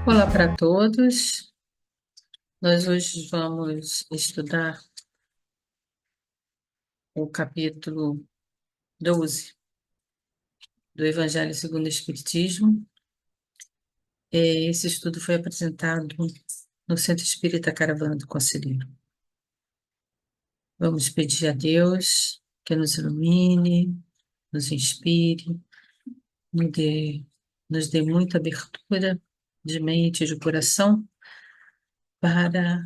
Olá para todos. Nós hoje vamos estudar o capítulo 12 do Evangelho segundo o Espiritismo. Esse estudo foi apresentado no Centro Espírita Caravana do Conselheiro. Vamos pedir a Deus que nos ilumine, nos inspire, nos dê, nos dê muita abertura de mente e de coração para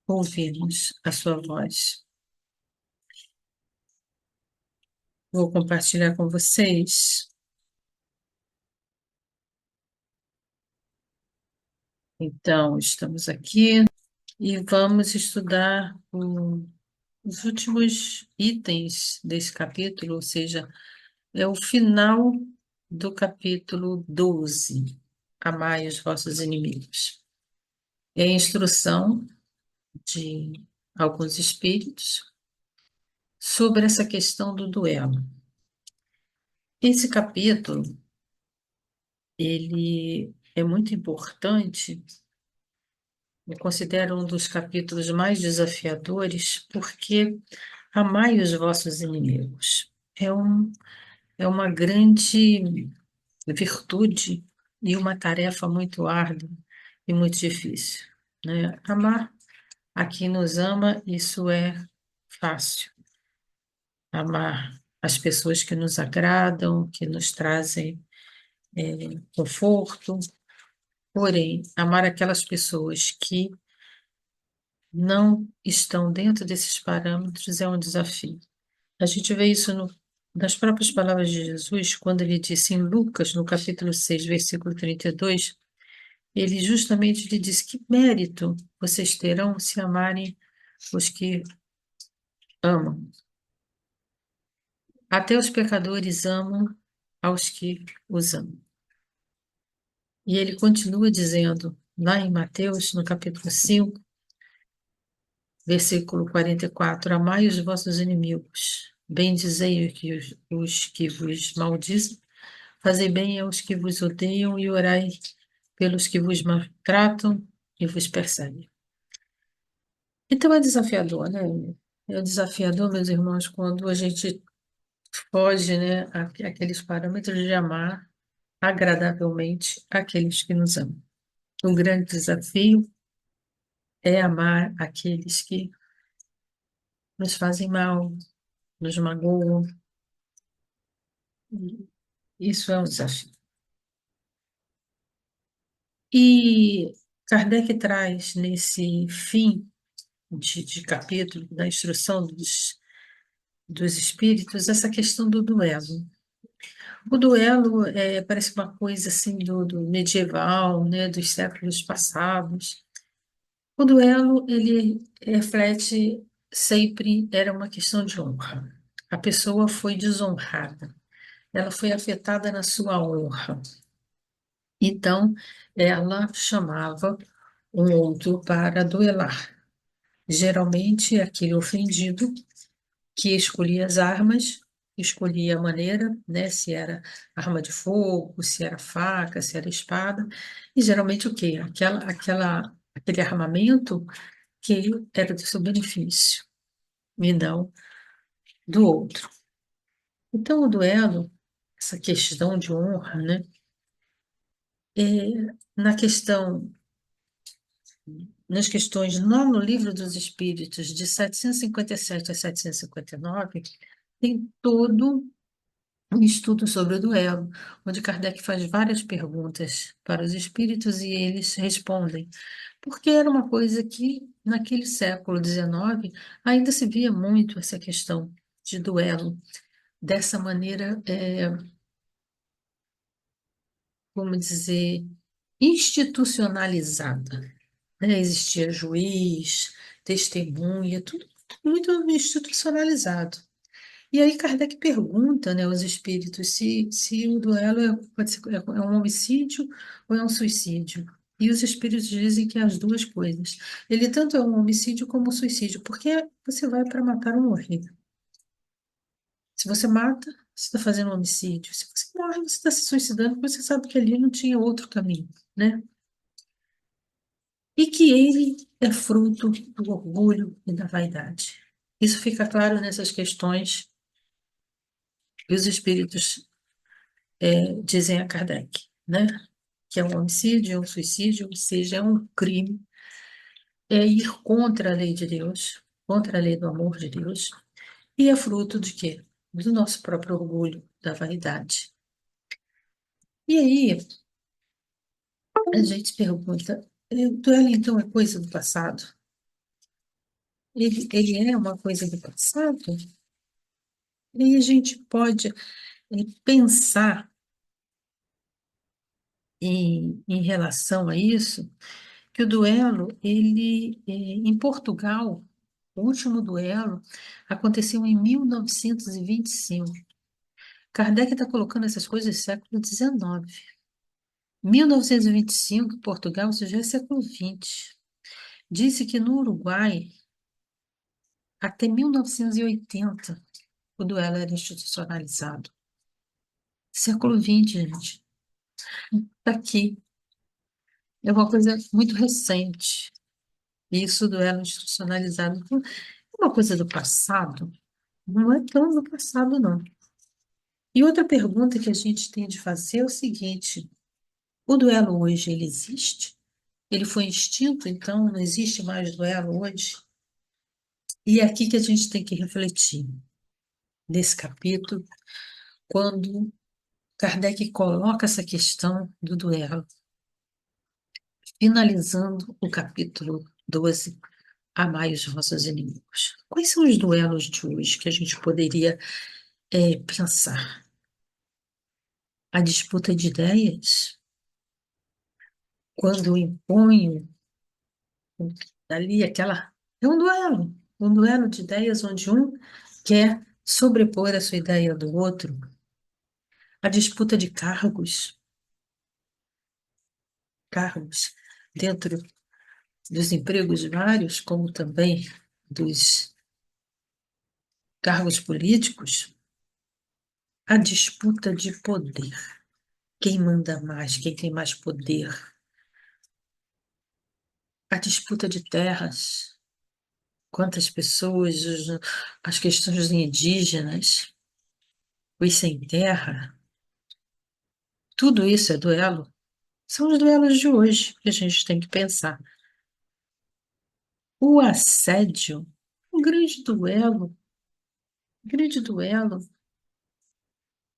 ouvirmos a sua voz. Vou compartilhar com vocês. Então, estamos aqui e vamos estudar os últimos itens desse capítulo, ou seja, é o final do capítulo 12. Amai os vossos inimigos. É a instrução de alguns espíritos sobre essa questão do duelo. Esse capítulo, ele é muito importante. Eu considero um dos capítulos mais desafiadores, porque amai os vossos inimigos. É uma grande virtude e uma tarefa muito árdua e muito difícil, né? Amar a quem nos ama, isso é fácil. Amar as pessoas que nos agradam, que nos trazem conforto, porém, amar aquelas pessoas que não estão dentro desses parâmetros é um desafio. A gente vê isso nas próprias palavras de Jesus, quando ele disse em Lucas, no capítulo 6, versículo 32, ele justamente lhe disse: que mérito vocês terão se amarem os que amam? Até os pecadores amam aos que os amam. E ele continua dizendo, lá em Mateus, no capítulo 5, versículo 44, amai os vossos inimigos, bendizei os que vos maldizem, fazei bem aos que vos odeiam e orai pelos que vos maltratam e vos perseguem. Então é desafiador, né? É desafiador, meus irmãos, quando a gente foge, né, àqueles parâmetros de amar agradavelmente aqueles que nos amam. O grande desafio é amar aqueles que nos fazem mal, nos magoam. Isso é um desafio. E Kardec traz nesse fim de capítulo, da instrução dos espíritos, essa questão do duelo. O duelo parece uma coisa assim do medieval, né, dos séculos passados. O duelo, ele reflete sempre, era uma questão de honra. A pessoa foi desonrada, ela foi afetada na sua honra. Então, ela chamava um outro para duelar. Geralmente, aquele ofendido que escolhia as armas, escolhia a maneira, né, se era arma de fogo, se era faca, se era espada, e geralmente o quê? Aquele armamento que era do seu benefício, e não do outro. Então, o duelo, essa questão de honra, né, na questão, nas questões, lá no Livro dos Espíritos, de 757 a 759, tem todo um estudo sobre o duelo, onde Kardec faz várias perguntas para os espíritos e eles respondem, porque era uma coisa que, naquele século XIX, ainda se via muito essa questão de duelo, dessa maneira, vamos dizer, institucionalizada, né? Existia juiz, testemunha, tudo muito institucionalizado. E aí Kardec pergunta, né, aos espíritos se o duelo pode ser, é um homicídio ou é um suicídio. E os espíritos dizem que é as duas coisas. Ele tanto é um homicídio como um suicídio, porque você vai para matar ou morrer. Se você mata, você está fazendo um homicídio. Se você morre, você está se suicidando, porque você sabe que ali não tinha outro caminho, né? e que ele é fruto do orgulho e da vaidade. Isso fica claro nessas questões que os espíritos dizem a Kardec, né? Que é um homicídio, é um suicídio, ou seja, é um crime, é ir contra a lei de Deus, contra a lei do amor de Deus, e é fruto de quê? Do nosso próprio orgulho, da vaidade. E aí, a gente pergunta, o duelo então é coisa do passado? Ele é uma coisa do passado? E aí a gente pode pensar em relação a isso, que o duelo, em Portugal, o último duelo aconteceu em 1925. Kardec está colocando essas coisas no século XIX. 1925, Portugal, isso já é século XX. Disse que no Uruguai, até 1980, o duelo era institucionalizado. Século XX, gente. Está aqui. É uma coisa muito recente. Isso, duelo institucionalizado. Então, é uma coisa do passado? Não é tão do passado, não. E outra pergunta que a gente tem de fazer é o seguinte: o duelo hoje, ele existe? Ele foi extinto, então não existe mais duelo hoje? E é aqui que a gente tem que refletir, nesse capítulo, quando Kardec coloca essa questão do duelo, finalizando o capítulo 12, Amai os vossos inimigos. Quais são os duelos de hoje que a gente poderia pensar? A disputa de ideias, quando impõe ali aquela. É um duelo de ideias onde um quer sobrepor a sua ideia do outro. A disputa de cargos dentro dos empregos vários, como também dos cargos políticos. A disputa de poder. Quem manda mais, quem tem mais poder. A disputa de terras. Quantas pessoas, as questões dos indígenas, os sem terra, tudo isso é duelo. São os duelos de hoje que a gente tem que pensar. O assédio, um grande duelo,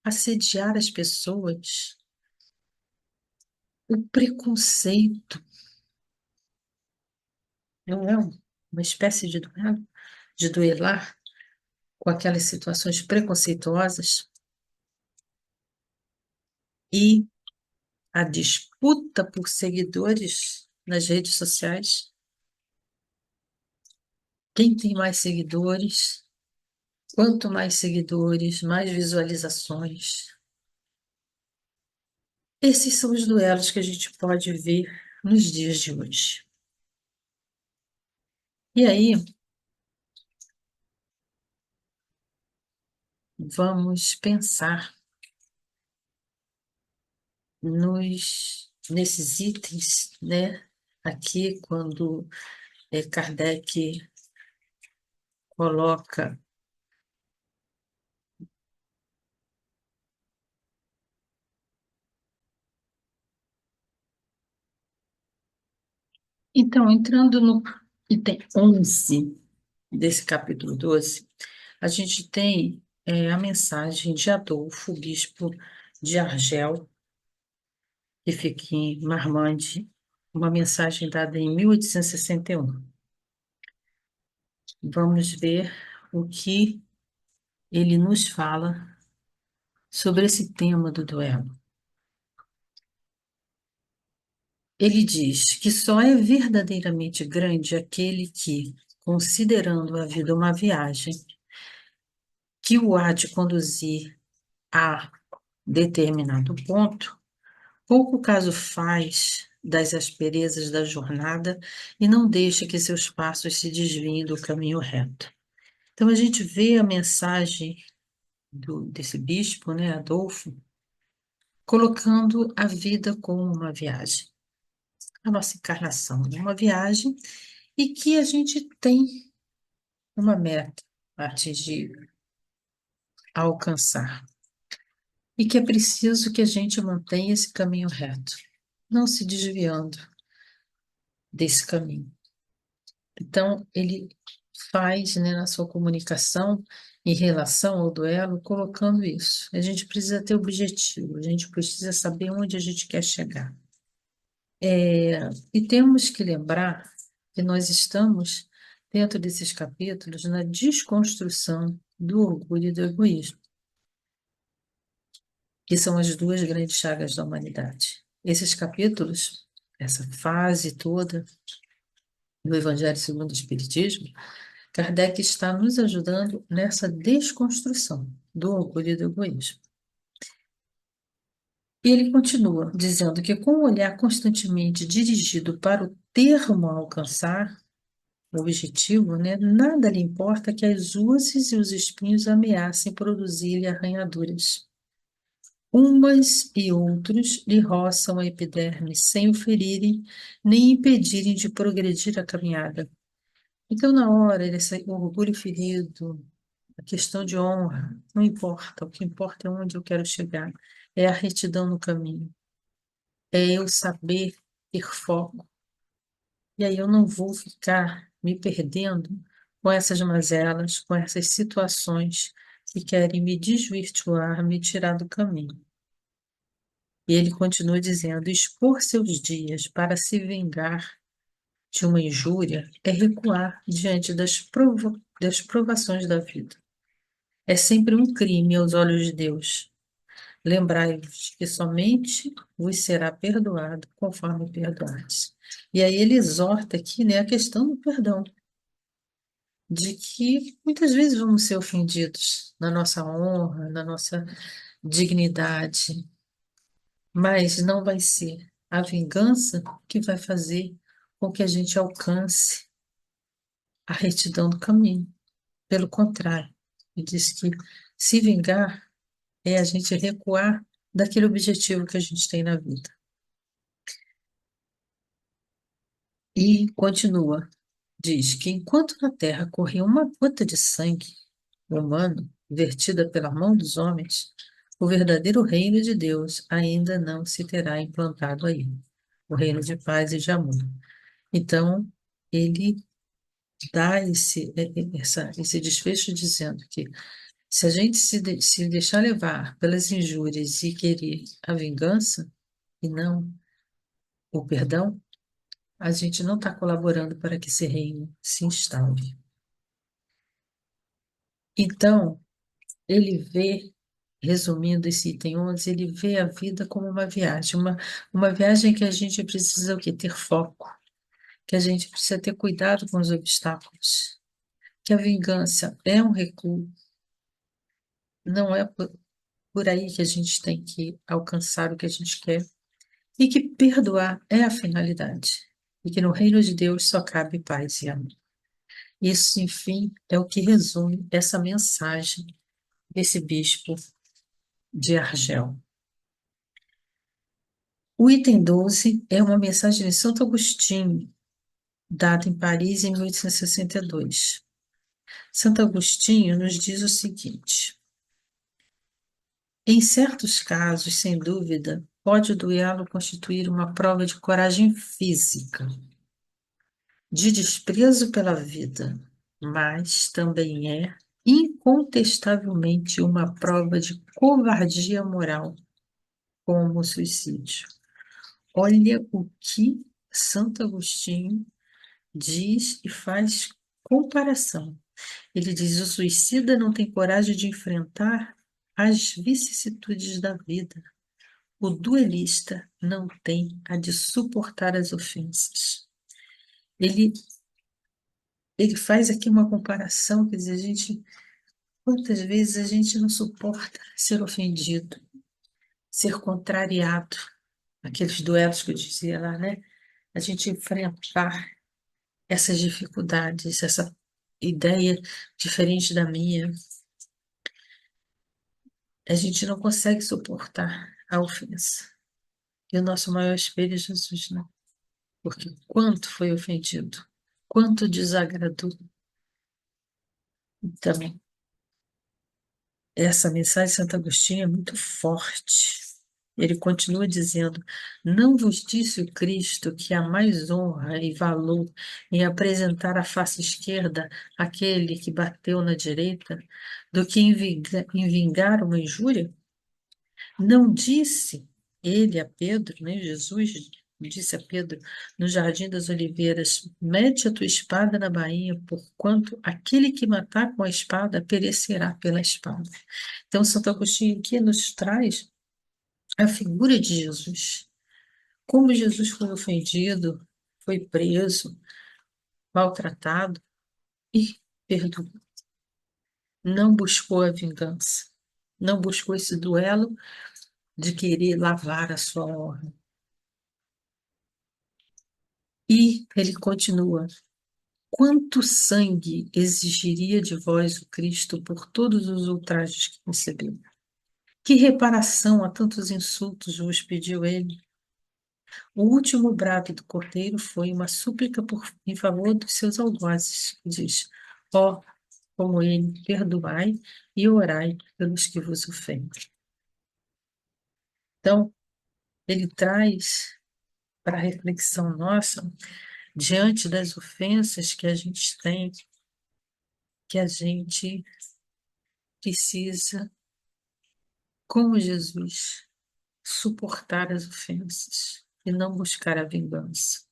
assediar as pessoas, o preconceito, não é uma espécie de duelo, de duelar com aquelas situações preconceituosas e a disputa por seguidores nas redes sociais. Quem tem mais seguidores? Quanto mais seguidores, mais visualizações. Esses são os duelos que a gente pode ver nos dias de hoje. E aí, vamos pensar nesses itens, né? Aqui, quando Kardec coloca. Então, entrando no item 11 desse capítulo 12, a gente tem a mensagem de Adolfo, bispo de Argel, que fica em Marmande, uma mensagem dada em 1861. Vamos ver o que ele nos fala sobre esse tema do duelo. Ele diz que só é verdadeiramente grande aquele que, considerando a vida uma viagem, que o há de conduzir a determinado ponto, pouco caso faz das asperezas da jornada e não deixa que seus passos se desviem do caminho reto. Então, a gente vê a mensagem desse bispo, né, Adolfo, colocando a vida como uma viagem. a nossa encarnação, né? Uma viagem e que a gente tem uma meta a atingir, a alcançar. E que é preciso que a gente mantenha esse caminho reto, não se desviando desse caminho. Então, ele faz, né, na sua comunicação em relação ao duelo, colocando isso. A gente precisa ter objetivo, a gente precisa saber onde a gente quer chegar. E temos que lembrar que nós estamos, dentro desses capítulos, na desconstrução do orgulho e do egoísmo, que são as duas grandes chagas da humanidade. Esses capítulos, essa fase toda do Evangelho segundo o Espiritismo, Kardec está nos ajudando nessa desconstrução do orgulho e do egoísmo. E ele continua dizendo que, com o olhar constantemente dirigido para o termo a alcançar, o objetivo, né, nada lhe importa que as úzes e os espinhos ameacem produzir-lhe arranhaduras. Umas e outros lhe roçam a epiderme sem o ferirem, nem impedirem de progredir a caminhada. Então, na hora desse orgulho ferido, a questão de honra, não importa, o que importa é onde eu quero chegar, é a retidão no caminho, é eu saber ter foco, e aí eu não vou ficar me perdendo com essas mazelas, com essas situações que querem me desvirtuar, me tirar do caminho. E ele continua dizendo: expor seus dias para se vingar de uma injúria é recuar diante das provações da vida. É sempre um crime aos olhos de Deus. Lembrai-vos que somente vos será perdoado conforme perdoardes. E aí ele exorta aqui, né, a questão do perdão, de que muitas vezes vamos ser ofendidos na nossa honra, na nossa dignidade, mas não vai ser a vingança que vai fazer com que a gente alcance a retidão do caminho. Pelo contrário, ele diz que se vingar é a gente recuar daquele objetivo que a gente tem na vida. E continua, diz que enquanto na terra corria uma gota de sangue humano vertida pela mão dos homens, o verdadeiro reino de Deus ainda não se terá implantado aí, o reino de paz e de amor. Então, ele dá esse desfecho dizendo que se a gente se deixar levar pelas injúrias e querer a vingança e não o perdão, a gente não está colaborando para que esse reino se instaure. Então, ele vê, resumindo esse item 11, ele vê a vida como uma viagem que a gente precisa o quê? Ter foco, que a gente precisa ter cuidado com os obstáculos, que a vingança é um recuo, não é por aí que a gente tem que alcançar o que a gente quer, e que perdoar é a finalidade, e que no reino de Deus só cabe paz e amor. Isso, enfim, é o que resume essa mensagem desse bispo de Argel. O item 12 é uma mensagem de Santo Agostinho, dada em Paris em 1862. Santo Agostinho nos diz o seguinte: em certos casos, sem dúvida, pode o duelo constituir uma prova de coragem física, de desprezo pela vida, mas também é incontestavelmente uma prova de covardia moral, como o suicídio. Olha o que Santo Agostinho diz e faz comparação. Ele diz: o suicida não tem coragem de enfrentar as vicissitudes da vida. O duelista não tem a de suportar as ofensas. Ele, ele faz aqui uma comparação, quer dizer, quantas vezes a gente não suporta ser ofendido, ser contrariado, aqueles duelos que eu dizia lá, né? A gente enfrentar essas dificuldades, essa ideia diferente da minha, a gente não consegue suportar a ofensa. E o nosso maior espelho é Jesus, né? porque quanto foi ofendido, quanto desagradou. Então, essa mensagem de Santo Agostinho é muito forte. Ele continua dizendo: Não vos disse o Cristo que há mais honra e valor em apresentar a face esquerda àquele que bateu na direita do que em vingar uma injúria? Não disse ele a Pedro, né? Jesus disse a Pedro no Jardim das Oliveiras: Mete a tua espada na bainha, porquanto aquele que matar com a espada perecerá pela espada. Então, Santo Agostinho aqui nos traz a figura de Jesus. Como Jesus foi ofendido, foi preso, maltratado e perdoou. Não buscou a vingança. Não buscou esse duelo de querer lavar a sua honra. E ele continua: Quanto sangue exigiria de vós o Cristo por todos os ultrajes que recebeu? Que reparação a tantos insultos vos pediu ele? O último brado do cordeiro foi uma súplica em favor dos seus algozes, que diz: Ó, como ele, perdoai e orai pelos que vos ofendem. Então, ele traz para a reflexão nossa, diante das ofensas que a gente tem, que a gente precisa, como Jesus, suportar as ofensas e não buscar a vingança.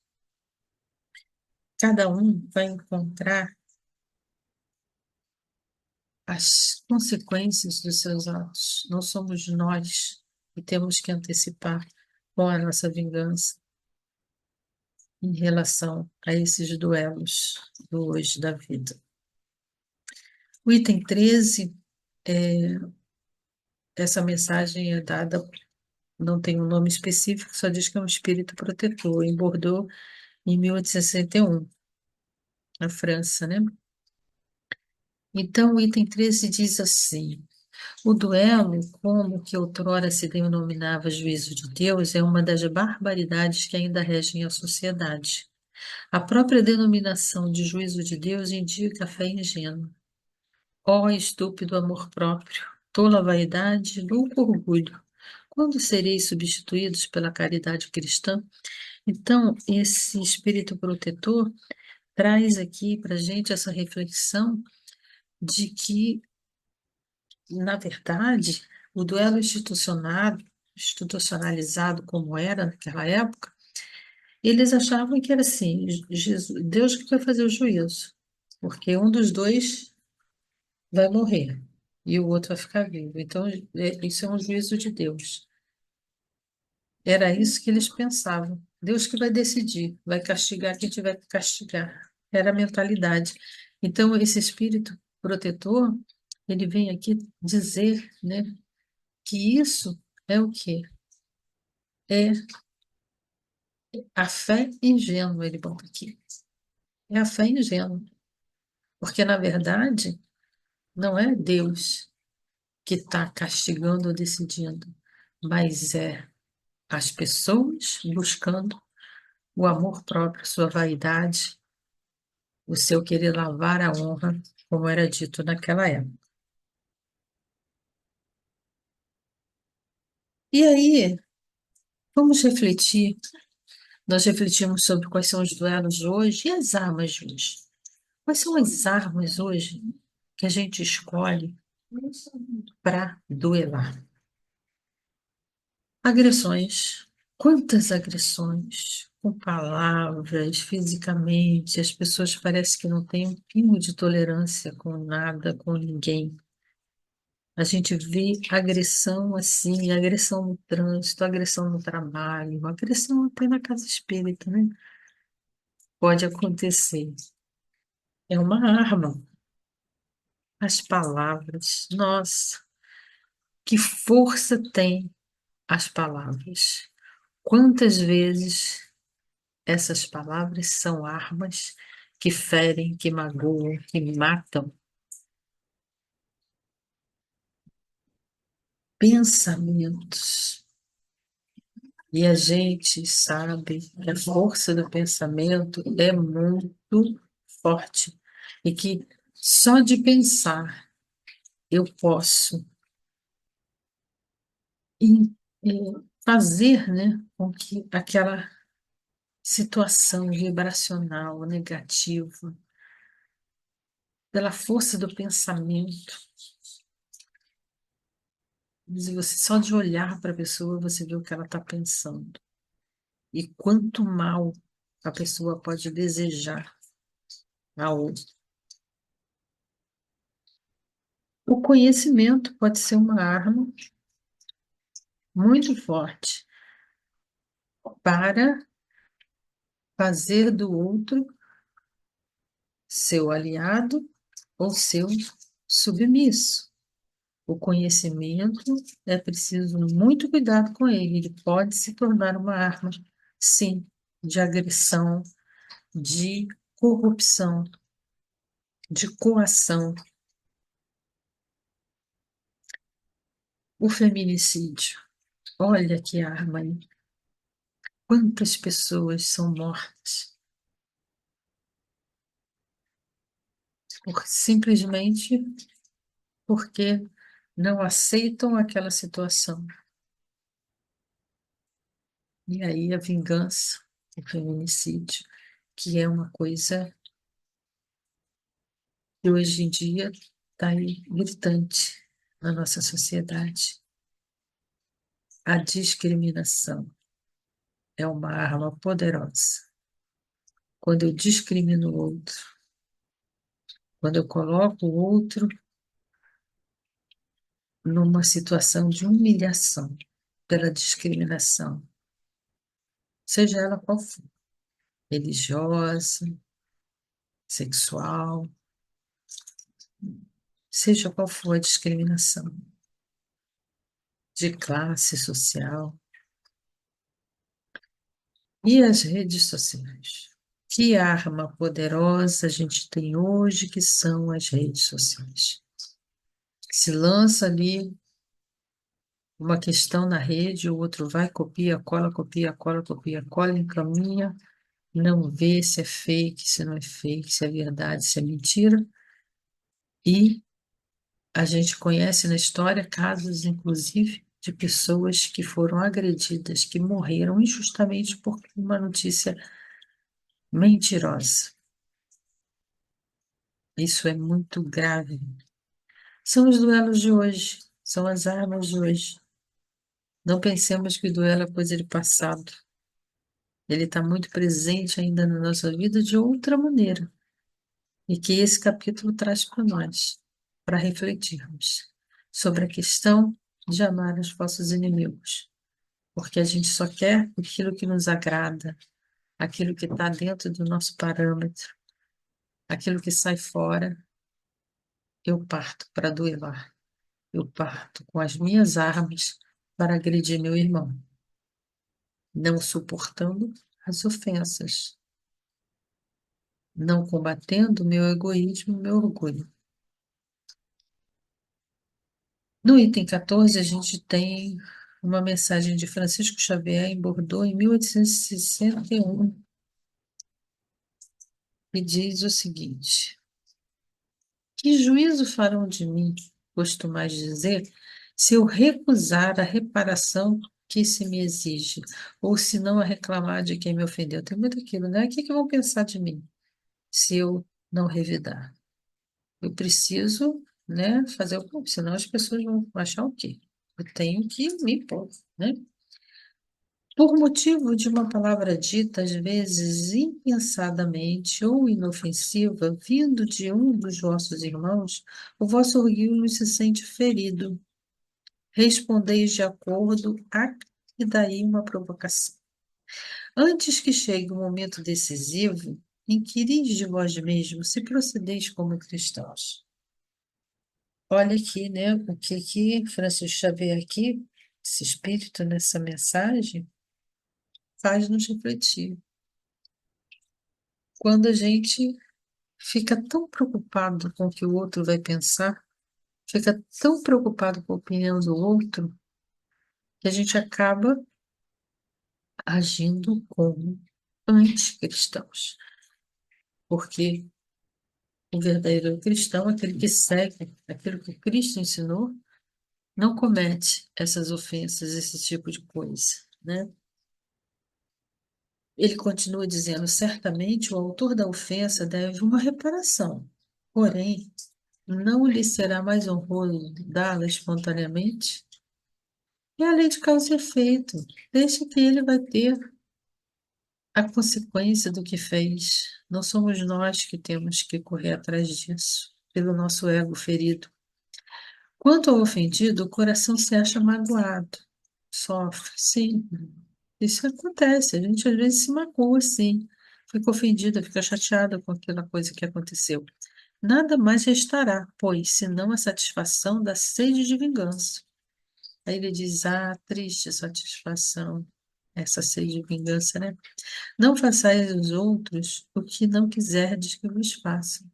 Cada um vai encontrar as consequências dos seus atos. Não somos nós que temos que antecipar com a nossa vingança em relação a esses duelos do hoje da vida. O item 13, essa mensagem é dada, não tem um nome específico, só diz que é um espírito protetor, em Bordeaux, em 1861, na França, né? Então, o item 13 diz assim: o duelo, como que outrora se denominava juízo de Deus, é uma das barbaridades que ainda regem a sociedade. A própria denominação de juízo de Deus indica a fé ingênua. Ó estúpido amor próprio, tola vaidade, louco orgulho, quando sereis substituídos pela caridade cristã? Então, esse espírito protetor traz aqui para a gente essa reflexão de que, na verdade, o duelo institucionalizado como era naquela época, eles achavam que era assim, Jesus, Deus que vai fazer o juízo, porque um dos dois vai morrer e o outro vai ficar vivo. Então, isso é um juízo de Deus. Era isso que eles pensavam. Deus que vai decidir, vai castigar quem tiver que castigar. Era a mentalidade. Então, esse espírito protetor, ele vem aqui dizer, né, que isso é o quê? É a fé ingênua, ele bota aqui. É a fé ingênua. Porque, na verdade, não é Deus que está castigando ou decidindo, mas é as pessoas buscando o amor próprio, sua vaidade, o seu querer lavar a honra, como era dito naquela época. E aí, vamos refletir. Nós refletimos sobre quais são os duelos de hoje e as armas de hoje. Quais são as armas hoje que a gente escolhe para duelar? Agressões. Quantas agressões? Com palavras, fisicamente, as pessoas parecem que não têm um pingo de tolerância com nada, com ninguém. A gente vê agressão assim, agressão no trânsito, agressão no trabalho, agressão até na casa espírita, né? Pode acontecer. É uma arma. As palavras, nossa, que força tem as palavras. Quantas vezes essas palavras são armas que ferem, que magoam, que matam. Pensamentos. E a gente sabe que a força do pensamento é muito forte e que só de pensar eu posso fazer, né, com que aquela situação vibracional negativa, pela força do pensamento, e você só de olhar para a pessoa você vê o que ela está pensando e quanto mal a pessoa pode desejar a outra. O conhecimento pode ser uma arma muito forte para fazer do outro seu aliado ou seu submisso. O conhecimento é preciso muito cuidado com ele. Ele pode se tornar uma arma, sim, de agressão, de corrupção, de coação. O feminicídio, olha que arma aí. Quantas pessoas são mortas simplesmente porque não aceitam aquela situação. E aí a vingança, o feminicídio, que é uma coisa que hoje em dia está aí gritante na nossa sociedade. A discriminação é uma arma poderosa. Quando eu discrimino o outro, quando eu coloco o outro numa situação de humilhação pela discriminação, seja ela qual for, religiosa, sexual, seja qual for a discriminação, de classe social, e as redes sociais. Que arma poderosa a gente tem hoje, que são as redes sociais. Se lança ali uma questão na rede, o outro vai, copia, cola, copia, cola, copia, cola, encaminha, não vê se é fake, se não é fake, se é verdade, se é mentira. E a gente conhece na história casos, inclusive, de pessoas que foram agredidas, que morreram injustamente por uma notícia mentirosa. Isso é muito grave. São os duelos de hoje, são as armas de hoje. Não pensemos que o duelo é coisa de passado. Ele está muito presente ainda na nossa vida de outra maneira. E que esse capítulo traz para nós, para refletirmos sobre a questão de amar os vossos inimigos. Porque a gente só quer aquilo que nos agrada, aquilo que está dentro do nosso parâmetro, aquilo que sai fora, eu parto para duelar. Eu parto com as minhas armas para agredir meu irmão, não suportando as ofensas, não combatendo meu egoísmo, meu orgulho. No item 14, a gente tem uma mensagem de Francisco Xavier em Bordeaux, em 1861, que diz o seguinte: que juízo farão de mim, costumais dizer, se eu recusar a reparação que se me exige, ou se não a reclamar de quem me ofendeu? Tem muito aquilo, né? O que que vão pensar de mim se eu não revidar? Eu preciso, né, fazer o que, senão as pessoas vão achar o quê? Eu tenho que me impor, né? Por motivo de uma palavra dita, às vezes impensadamente ou inofensiva, vindo de um dos vossos irmãos, o vosso orgulho se sente ferido. Respondeis de acordo a e daí uma provocação. Antes que chegue o momento decisivo, inquiris de vós mesmos se procedeis como cristãos. Olha aqui, né, o que Francisco Xavier aqui, esse espírito nessa mensagem, faz nos refletir. Quando a gente fica tão preocupado com o que o outro vai pensar, fica tão preocupado com a opinião do outro, que a gente acaba agindo como anticristãos, porque o verdadeiro cristão, aquele que segue aquilo que Cristo ensinou, não comete essas ofensas, esse tipo de coisa, né? Ele continua dizendo: certamente o autor da ofensa deve uma reparação, porém, não lhe será mais honroso dá-la espontaneamente? É a lei de causa e efeito. Deixa que ele vai ter a consequência do que fez. Não somos nós que temos que correr atrás disso, pelo nosso ego ferido. Quanto ao ofendido, o coração se acha magoado, sofre, sim. Isso acontece, a gente às vezes se magoa, sim. Fica ofendida, fica chateada com aquela coisa que aconteceu. Nada mais restará, pois, senão a satisfação da sede de vingança. Aí ele diz: ah, triste satisfação, essa sede de vingança, né? Não façais aos outros o que não quiserdes que vos façam.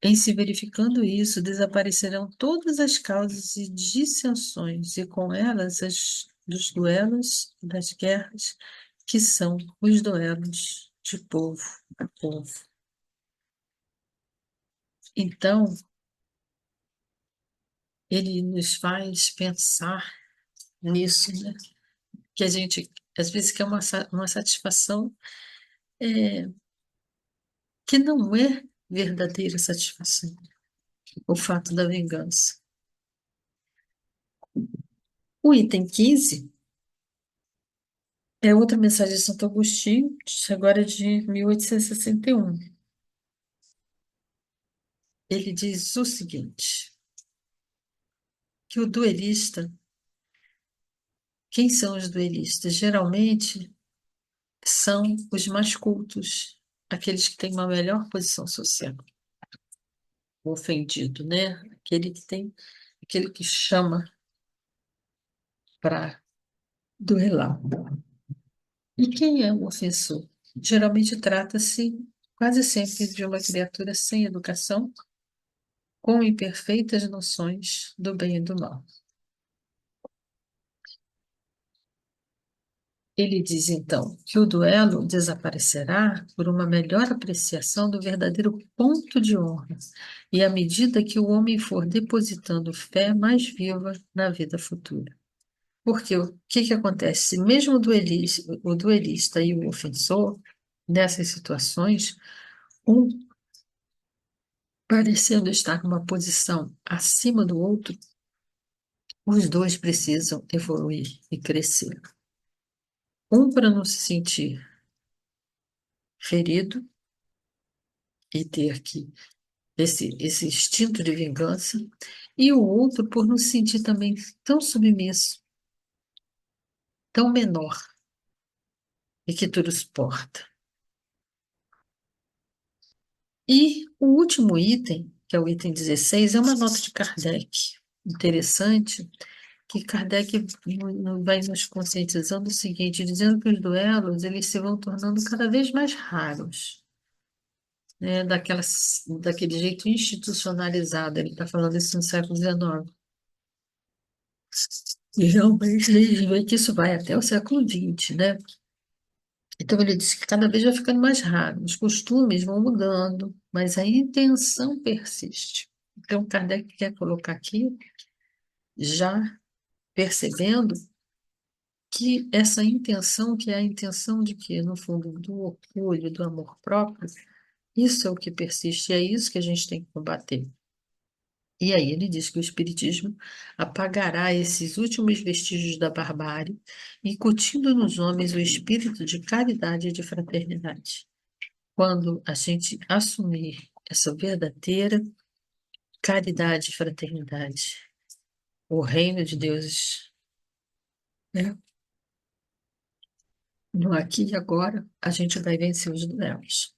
Em se verificando isso, desaparecerão todas as causas e dissensões, e com elas as dos duelos, das guerras, que são os duelos de povo a povo. Então, ele nos faz pensar nisso, né? Que a gente, às vezes, quer uma satisfação é, que não é verdadeira satisfação, o fato da vingança. O item 15 é outra mensagem de Santo Agostinho, agora de 1861. Ele diz o seguinte, que o duelista, quem são os duelistas? Geralmente são os mais cultos, aqueles que têm uma melhor posição social. O ofendido, né? Aquele que chama para duelar. E quem é o ofensor? Geralmente trata-se quase sempre de uma criatura sem educação, com imperfeitas noções do bem e do mal. Ele diz então que o duelo desaparecerá por uma melhor apreciação do verdadeiro ponto de honra, e à medida que o homem for depositando fé mais viva na vida futura. Porque o que que acontece? Mesmo o duelista e o ofensor, nessas situações, um parecendo estar numa posição acima do outro, os dois precisam evoluir e crescer. Um para não se sentir ferido e ter que esse instinto de vingança, e o outro por não se sentir também tão submisso, tão menor, e que tudo suporta. E o último item, que é o item 16, é uma nota de Kardec. Interessante, que Kardec vai nos conscientizando o seguinte, dizendo que os duelos eles se vão tornando cada vez mais raros, né, daquele jeito institucionalizado. Ele está falando isso no século XIX. E realmente ele vê que isso vai até o século XX, né? Então ele diz que cada vez vai ficando mais raro, os costumes vão mudando, mas a intenção persiste. Então Kardec quer colocar aqui, já percebendo que essa intenção, que é a intenção de que, no fundo, do orgulho, do amor próprio, isso é o que persiste, e é isso que a gente tem que combater. E aí ele diz que o Espiritismo apagará esses últimos vestígios da barbárie, incutindo nos homens o espírito de caridade e de fraternidade. Quando a gente assumir essa verdadeira caridade e fraternidade, o reino de Deus, né? No aqui e agora, a gente vai vencer os duelos.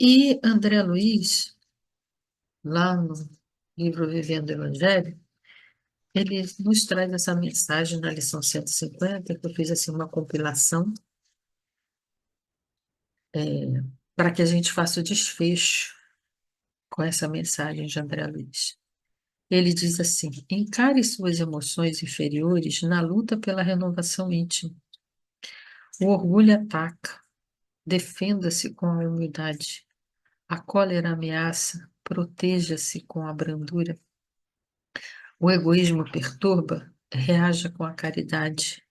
E André Luiz, lá no livro Vivendo o Evangelho, ele nos traz essa mensagem na lição 150, que eu fiz assim uma compilação, para que a gente faça o desfecho com essa mensagem de André Luiz. Ele diz assim: encare suas emoções inferiores na luta pela renovação íntima. O orgulho ataca, defenda-se com a humildade. A cólera ameaça, proteja-se com a brandura. O egoísmo perturba, reaja com a caridade.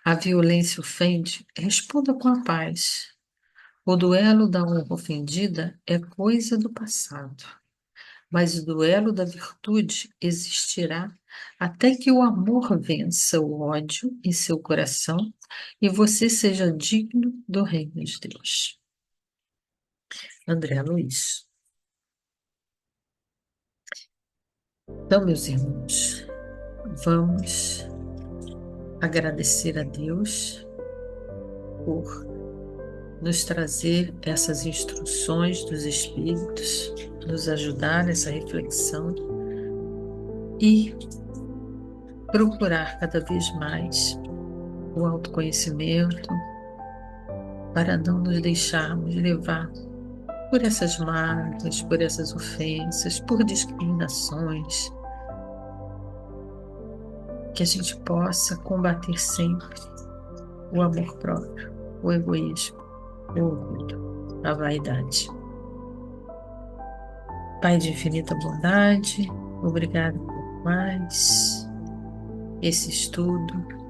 A violência ofende, responda com a paz. O duelo da honra ofendida é coisa do passado, mas o duelo da virtude existirá até que o amor vença o ódio em seu coração e você seja digno do reino de Deus. André Luiz. Então, meus irmãos, vamos agradecer a Deus por nos trazer essas instruções dos Espíritos, nos ajudar nessa reflexão e procurar cada vez mais o autoconhecimento para não nos deixarmos levar por essas mágoas, por essas ofensas, por discriminações, que a gente possa combater sempre o amor próprio, o egoísmo, o orgulho, a vaidade. Pai de infinita bondade, obrigado por mais esse estudo.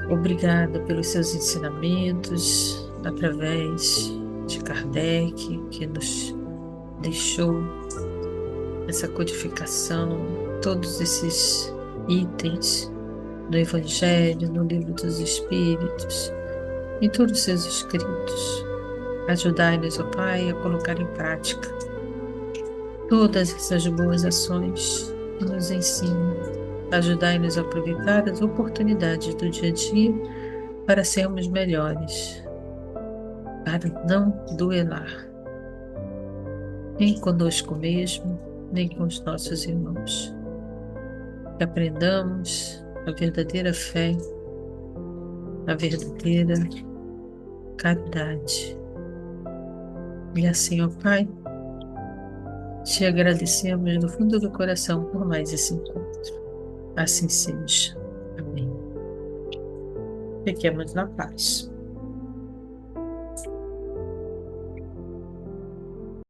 Obrigada pelos seus ensinamentos através de Kardec, que nos deixou essa codificação, todos esses itens no Evangelho, no Livro dos Espíritos, em todos os seus escritos. Ajudai-nos, ó Pai, a colocar em prática todas essas boas ações que nos ensinam. Ajudai-nos a aproveitar as oportunidades do dia a dia para sermos melhores, para não duelar, nem conosco mesmo, nem com os nossos irmãos. Que aprendamos a verdadeira fé, a verdadeira caridade. E assim, ó Pai, te agradecemos do fundo do coração por mais esse encontro. Assim seja. Amém. Fiquemos na paz.